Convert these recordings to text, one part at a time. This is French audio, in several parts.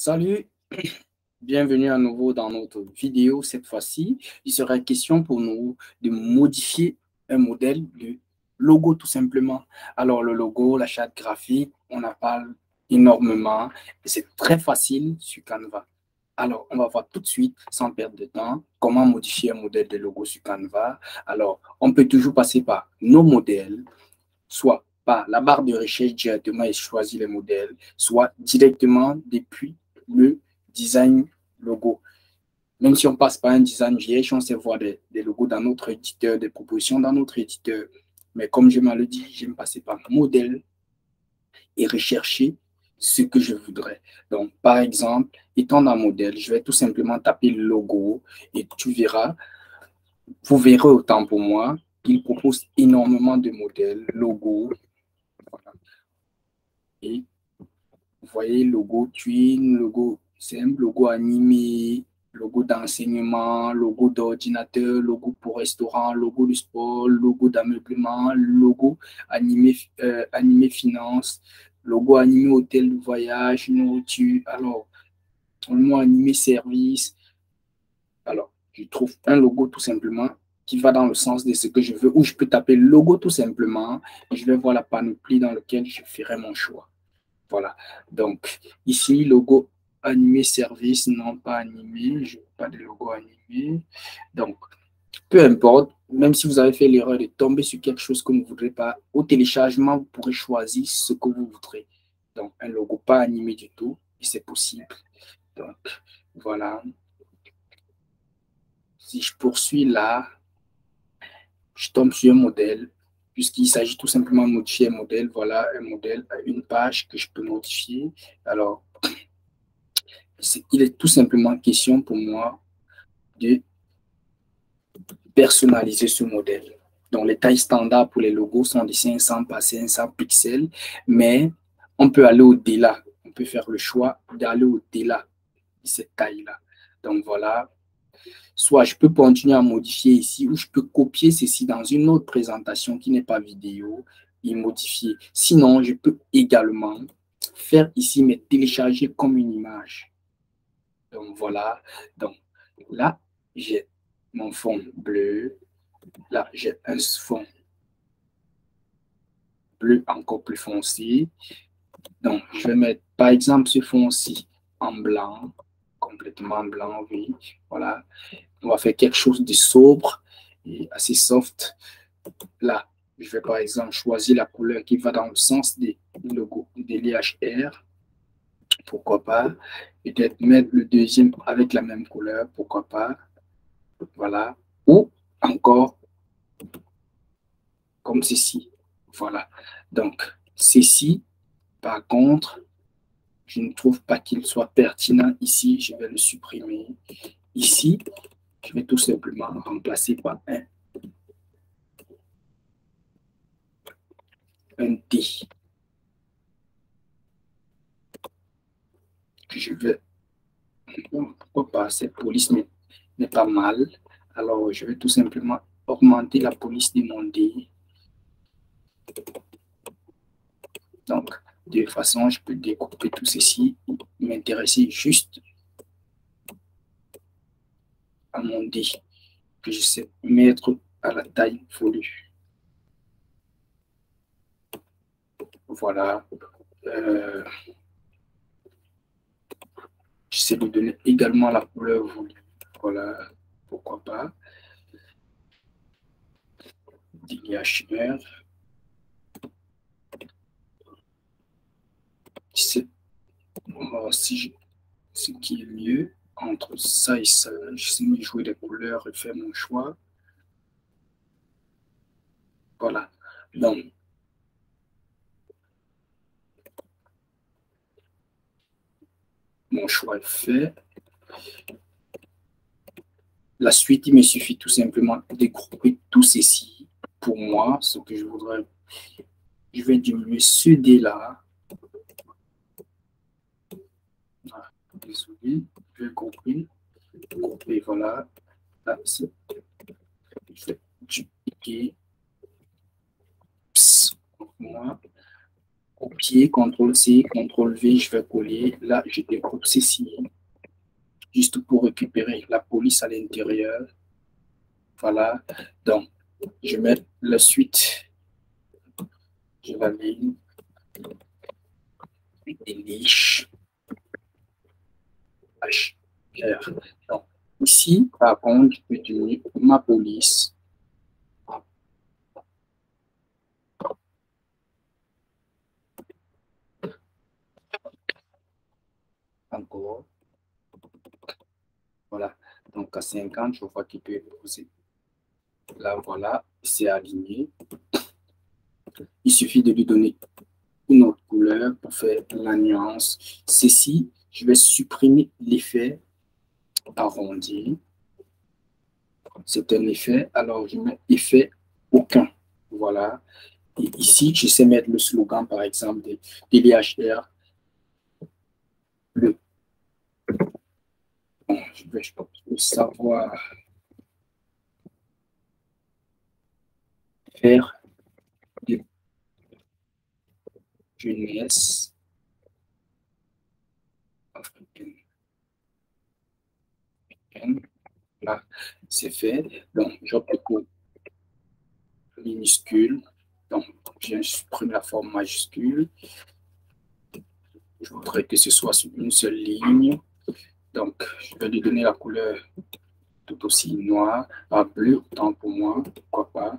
Salut, bienvenue à nouveau dans notre vidéo. Cette fois-ci, il sera question pour nous de modifier un modèle de logo tout simplement. Alors le logo, la charte graphique, on en parle énormément et c'est très facile sur Canva. Alors, on va voir tout de suite, sans perdre de temps, comment modifier un modèle de logo sur Canva. Alors, on peut toujours passer par nos modèles, soit par la barre de recherche directement et choisir les modèles, soit directement depuis le design logo. Même si on passe par un design vierge, on sait voir des logos dans notre éditeur, des propositions dans notre éditeur. Mais comme je m'en le dis, j'aime passer par modèle et rechercher ce que je voudrais. Donc, par exemple, étant dans modèle, je vais tout simplement taper logo et tu verras, vous verrez autant pour moi, il propose énormément de modèles, logos. Voilà. Et vous voyez, logo twin, logo simple, logo animé, logo d'enseignement, logo d'ordinateur, logo pour restaurant, logo de sport, logo d'ameublement, logo animé finance, logo animé hôtel de voyage, nourriture, alors, le mot animé service. Alors, je trouve un logo tout simplement qui va dans le sens de ce que je veux, ou je peux taper logo tout simplement et je vais voir la panoplie dans laquelle je ferai mon choix. Voilà. Donc, ici, logo animé service, non pas animé. Je n'ai pas de logo animé. Donc, peu importe, même si vous avez fait l'erreur de tomber sur quelque chose que vous ne voudrez pas, au téléchargement, vous pourrez choisir ce que vous voudrez. Donc, un logo pas animé du tout, et c'est possible. Donc, voilà. Si je poursuis là, je tombe sur un modèle, puisqu'il s'agit tout simplement de modifier un modèle. Voilà, un modèle, une page que je peux modifier. Alors, il est tout simplement question pour moi de personnaliser ce modèle. Donc, les tailles standards pour les logos sont de 500 par 500 pixels, mais on peut aller au-delà. On peut faire le choix d'aller au-delà de cette taille-là. Donc, voilà. Soit je peux continuer à modifier ici, ou je peux copier ceci dans une autre présentation qui n'est pas vidéo et modifier. Sinon, je peux également faire ici, mais télécharger comme une image. Donc, voilà. Donc, là, j'ai mon fond bleu. Là, j'ai un fond bleu encore plus foncé. Donc, je vais mettre, par exemple, ce fond-ci en blanc, complètement blanc, oui. Voilà. On va faire quelque chose de sobre et assez soft. Là, je vais, par exemple, choisir la couleur qui va dans le sens des logos, des LHR. Pourquoi pas. Peut-être mettre le deuxième avec la même couleur. Pourquoi pas. Voilà. Ou encore comme ceci. Voilà. Donc, ceci, par contre, je ne trouve pas qu'il soit pertinent ici. Je vais le supprimer. Ici, je vais tout simplement remplacer par un T. Que je vais, pourquoi pas, cette police n'est pas mal. Alors, je vais tout simplement augmenter la police de mon D. Donc, de toute façon, je peux découper tout ceci, m'intéresser juste à mon D, que je sais mettre à la taille voulue. Voilà. J'essaie de donner également la couleur voulue. Voilà. Pourquoi pas. DHR. On va voir si ce qui est mieux entre ça et ça. J'essaie de jouer des couleurs et faire mon choix. Voilà. Donc, mon choix est fait. La suite, il me suffit tout simplement de grouper tout ceci. Pour moi, ce que je voudrais, je vais diminuer ce dé-là. Voilà. Désolé, je vais grouper. Voilà. Là, je vais dupliquer. Moi, copier, CTRL-C, CTRL-V, je vais coller. Là, je découpe ceci, juste pour récupérer la police à l'intérieur. Voilà. Donc, je mets la suite. Je la ligne. Déliche. HR. Donc, ici, par contre, je peux tenir ma police. Encore. Voilà. Donc, à 50, je vois qu'il peut poser. Là, voilà, c'est aligné. Il suffit de lui donner une autre couleur pour faire la nuance. Ceci, je vais supprimer l'effet arrondi. C'est un effet. Alors, je mets effet aucun. Voilà. Et ici, je sais mettre le slogan, par exemple, de l'IHR. Le. Bon, je vais savoir faire de jeunesse africaine. Là, c'est fait. Donc, j'opte pour minuscule. Donc, je supprime la forme majuscule. Je voudrais que ce soit sur une seule ligne. Donc, je vais lui donner la couleur tout aussi noire, pas bleu, autant pour moi, pourquoi pas.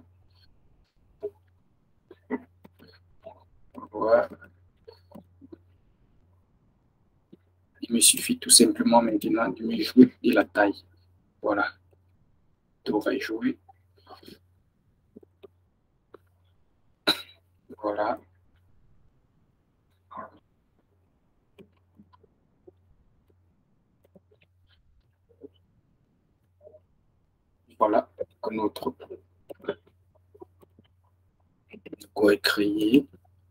Voilà. Il me suffit tout simplement maintenant de me jouer de la taille. Voilà. Tout va jouer. Voilà. Voilà. Notre logo est créé.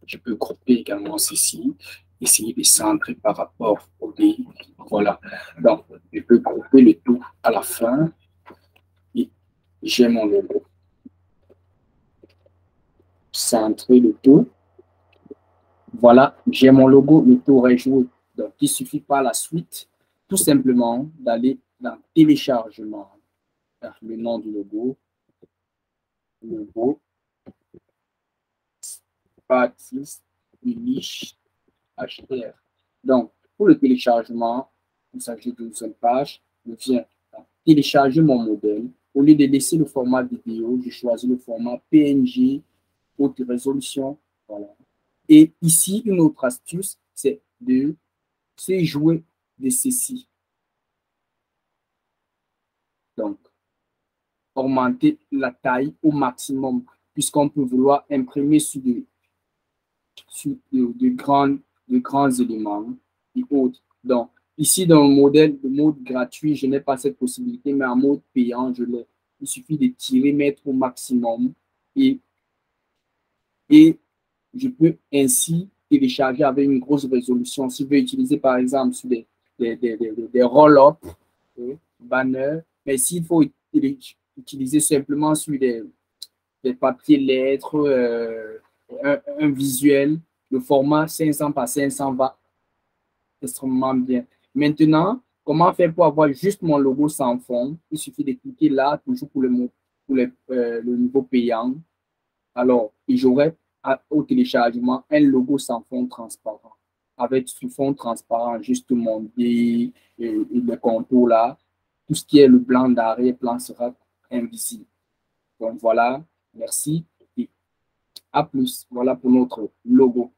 Je peux grouper également ceci. Essayer de centrer par rapport au dé. Voilà. Donc, je peux grouper le tout à la fin. Et j'ai mon logo. Centrer le tout. Voilà, j'ai mon logo, le tour est joué. Donc, il suffit par la suite, tout simplement, d'aller dans téléchargement, le nom du logo, Baptiste Ulich HR. Donc, pour le téléchargement, il s'agit d'une seule page. Je viens télécharger mon modèle. Au lieu de laisser le format vidéo, je choisis le format PNG, haute résolution. Voilà. Et ici, une autre astuce, c'est de se jouer de ceci. Donc, augmenter la taille au maximum, puisqu'on peut vouloir imprimer sur de grands éléments et autres. Donc, ici, dans le modèle de mode gratuit, je n'ai pas cette possibilité, mais en mode payant, je l'ai. Il suffit de tirer, mettre au maximum et je peux ainsi télécharger avec une grosse résolution. Si je veux utiliser, par exemple, sur des roll-up, banners, mais s'il faut utiliser simplement sur des papiers lettres, un visuel, le format 500 par 500 va extrêmement bien. Maintenant, comment faire pour avoir juste mon logo sans fond? Il suffit de cliquer là, toujours pour le niveau payant. Alors, j'aurai au téléchargement un logo sans fond transparent. Avec ce fond transparent, juste et le contour là, tout ce qui est le blanc d'arrière-plan sera invisible. Donc voilà, merci et à plus. Voilà pour notre logo.